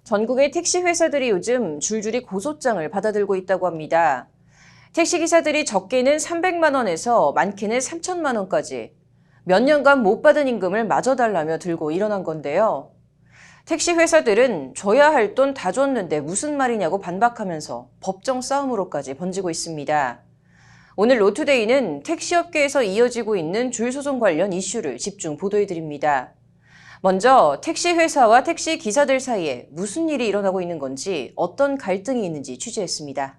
전국의 택시 회사들이 요즘 줄줄이 고소장을 받아들고 있다고 합니다. 택시기사들이 적게는 300만 원에서 많게는 3천만 원까지 몇 년간 못 받은 임금을 마저 달라며 들고 일어난 건데요. 택시 회사들은 줘야 할 돈 다 줬는데 무슨 말이냐고 반박하면서 법정 싸움으로까지 번지고 있습니다. 오늘 로투데이는 택시업계에서 이어지고 있는 줄소송 관련 이슈를 집중 보도해드립니다. 먼저 택시 회사와 택시 기사들 사이에 무슨 일이 일어나고 있는 건지, 어떤 갈등이 있는지 취재했습니다.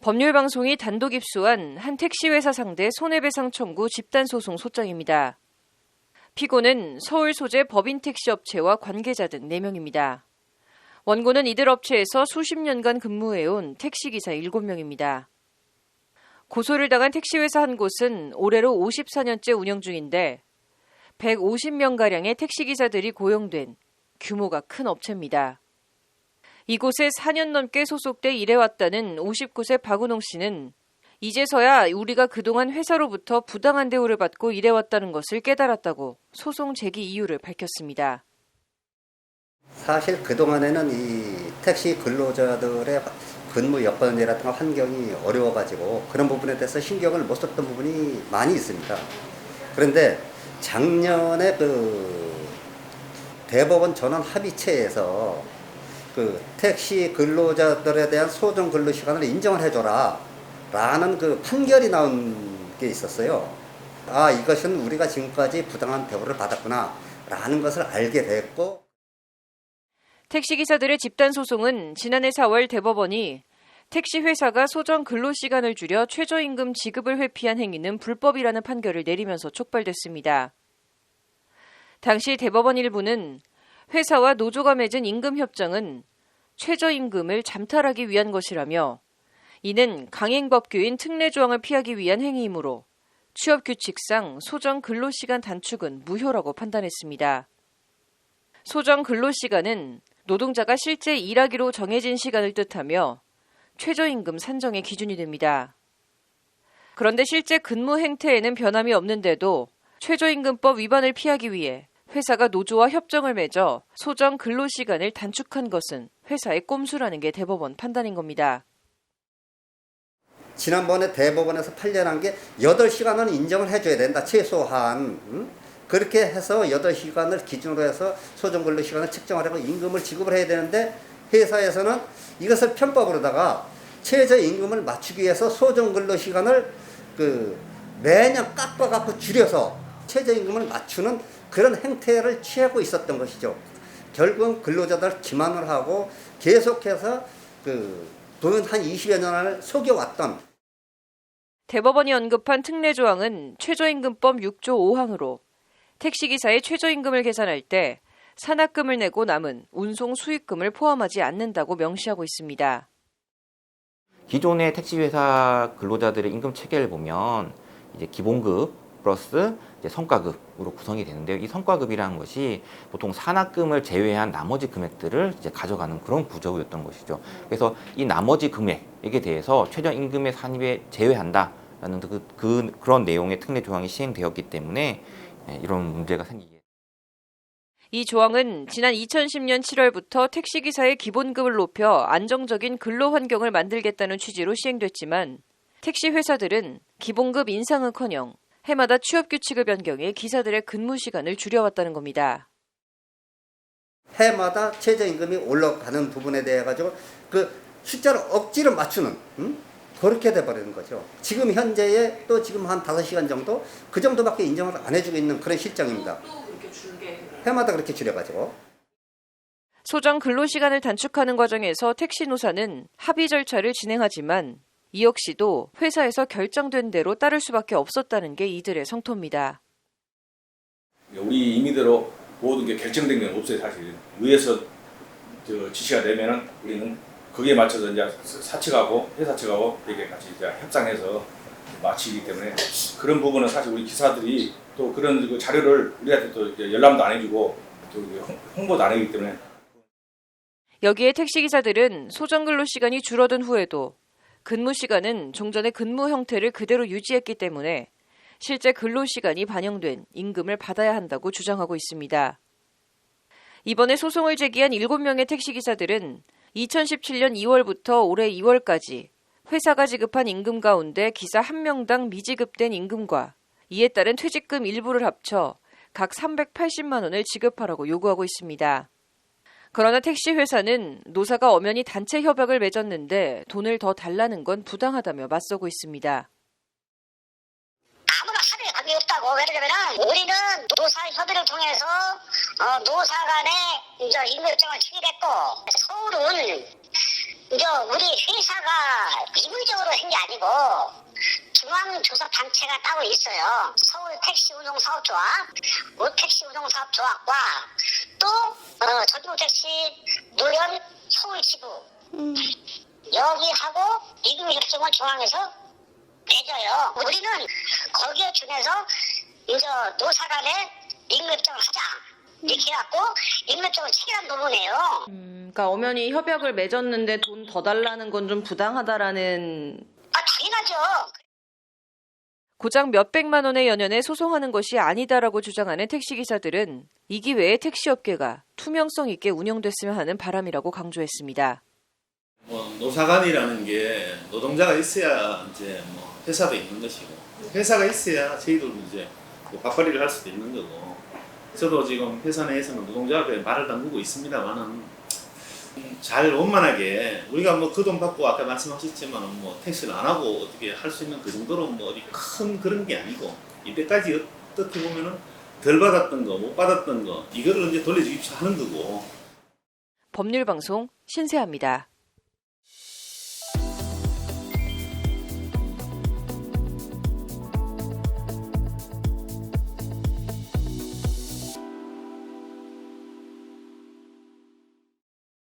법률방송이 단독 입수한 한 택시 회사 상대 손해배상 청구 집단소송 소장입니다. 피고는 서울 소재 법인 택시업체와 관계자 등 4명입니다. 원고는 이들 업체에서 수십 년간 근무해온 택시기사 7명입니다. 고소를 당한 택시회사 한 곳은 올해로 54년째 운영 중인데 150명가량의 택시기사들이 고용된 규모가 큰 업체입니다. 이곳에 4년 넘게 소속돼 일해왔다는 59세 박은홍 씨는 이제서야 우리가 그동안 회사로부터 부당한 대우를 받고 일해왔다는 것을 깨달았다고 소송 제기 이유를 밝혔습니다. 사실 그동안에는 이 택시 근로자들의 근무 여건이라든가 환경이 어려워가지고 그런 부분에 대해서 신경을 못 썼던 부분이 많이 있습니다. 그런데 작년에 대법원 전원 합의체에서 택시 근로자들에 대한 소정 근로 시간을 인정을 해줘라 라는 판결이 나온 게 있었어요. 아, 이것은 우리가 지금까지 부당한 대우를 받았구나 라는 것을 알게 됐고, 택시기사들의 집단소송은 지난해 4월 대법원이 택시 회사가 소정 근로시간을 줄여 최저임금 지급을 회피한 행위는 불법이라는 판결을 내리면서 촉발됐습니다. 당시 대법원 일부는 회사와 노조가 맺은 임금협정은 최저임금을 잠탈하기 위한 것이라며 이는 강행법규인 특례조항을 피하기 위한 행위이므로 취업규칙상 소정 근로시간 단축은 무효라고 판단했습니다. 소정 근로시간은 노동자가 실제 일하기로 정해진 시간을 뜻하며 최저임금 산정의 기준이 됩니다. 그런데 실제 근무 행태에는 변함이 없는데도 최저임금법 위반을 피하기 위해 회사가 노조와 협정을 맺어 소정 근로시간을 단축한 것은 회사의 꼼수라는 게 대법원 판단인 겁니다. 지난번에 대법원에서 판례한 게 8시간은 인정을 해줘야 된다, 최소한. 그렇게 해서 8시간을 기준으로 해서 소정근로시간을 측정을 하고 임금을 지급을 해야 되는데, 회사에서는 이것을 편법으로다가 최저임금을 맞추기 위해서 소정근로시간을 매년 깎아갖고 줄여서 최저임금을 맞추는 그런 행태를 취하고 있었던 것이죠. 결국은 근로자들 기만을 하고 계속해서 돈 한 20여 년을 속여왔던. 대법원이 언급한 특례조항은 최저임금법 6조 5항으로 택시기사의 최저임금을 계산할 때 산학금을 내고 남은 운송 수익금을 포함하지 않는다고 명시하고 있습니다. 기존의 택시회사 근로자들의 임금 체계를 보면 이제 기본급 플러스 이제 성과급으로 구성이 되는데요. 이 성과급이라는 것이 보통 산학금을 제외한 나머지 금액들을 이제 가져가는 그런 구조였던 것이죠. 그래서 이 나머지 금액에 대해서 최저임금의 산입에 제외한다라는 그런 내용의 특례 조항이 시행되었기 때문에 이런 문제가 생기게. 이 조항은 지난 2010년 7월부터 택시기사의 기본급을 높여 안정적인 근로 환경을 만들겠다는 취지로 시행됐지만 택시 회사들은 기본급 인상은커녕 해마다 취업규칙을 변경해 기사들의 근무 시간을 줄여왔다는 겁니다. 해마다 최저임금이 올라가는 부분에 대해 가지고 숫자를 억지로 맞추는, 그렇게 돼버리는 거죠. 지금 현재에 또 지금 한 5시간 정도 그 정도밖에 인정을 안 해주고 있는 그런 실정입니다. 해마다 그렇게 줄여가지고. 소정 근로시간을 단축하는 과정에서 택시노사는 합의 절차를 진행하지만 이 역시도 회사에서 결정된 대로 따를 수밖에 없었다는 게 이들의 성토입니다. 우리 임의대로 모든 게 결정된 건 없어요. 사실 위에서 지시가 되면은 우리는 거기에 맞춰서 이제 사측하고 회사 측하고 이렇게 같이 이제 협상해서 마치기 때문에 그런 부분은 사실 우리 기사들이 또 그런 자료를 우리한테 또 열람도 안 해주고 또 홍보도 안 하기 때문에. 여기에 택시기사들은 소정 근로시간이 줄어든 후에도 근무 시간은 종전의 근무 형태를 그대로 유지했기 때문에 실제 근로시간이 반영된 임금을 받아야 한다고 주장하고 있습니다. 이번에 소송을 제기한 7명의 택시기사들은 2017년 2월부터 올해 2월까지 회사가 지급한 임금 가운데 기사 1명당 미지급된 임금과 이에 따른 퇴직금 일부를 합쳐 각 380만 원을 지급하라고 요구하고 있습니다. 그러나 택시 회사는 노사가 엄연히 단체 협약을 맺었는데 돈을 더 달라는 건 부당하다며 맞서고 있습니다. 아무나 합의에 관계 없다고. 왜냐면은 우리는 노사 협의를 통해서 노사 간에 이제 임금협정을 체결했고, 서울은 이제 우리 회사가 임의적으로 한 게 아니고 중앙조사단체가 따로 있어요. 서울택시운송사업조합, 우택시운송사업조합과 또 전국택시 노련 서울지부 여기하고 임금협정을 중앙에서 맺어요. 우리는 거기에 준해서 이제 노사 간에 임금협정을 하자 이렇게 해갖고 임금협정을 체결한 부분이에요. 그러니까 엄연히 협약을 맺었는데 돈 더 달라는 건 좀 부당하다라는. 당연하죠. 고작 몇백만 원의 연연에 소송하는 것이 아니다라고 주장하는 택시기사들은 이 기회에 택시업계가 투명성 있게 운영됐으면 하는 바람이라고 강조했습니다. 노사간이라는 게 노동자가 있어야 이제 회사도 있는 것이고, 회사가 있어야 저희들도 이제 밥벌이를 할 수도 있는 거고. 저도 지금 회사 내에서는 노동자 앞에 말을 담그고 있습니다만은 잘 원만하게 우리가 그 돈 받고 아까 말씀하셨지만 택시를 안 하고 어떻게 할 수 있는 그 정도로 어디 큰 그런 게 아니고, 이때까지 어떻게 보면은 덜 받았던 거, 못 받았던 거 이거를 이제 돌려주십시오 하는 거고. 법률방송 신세아입니다.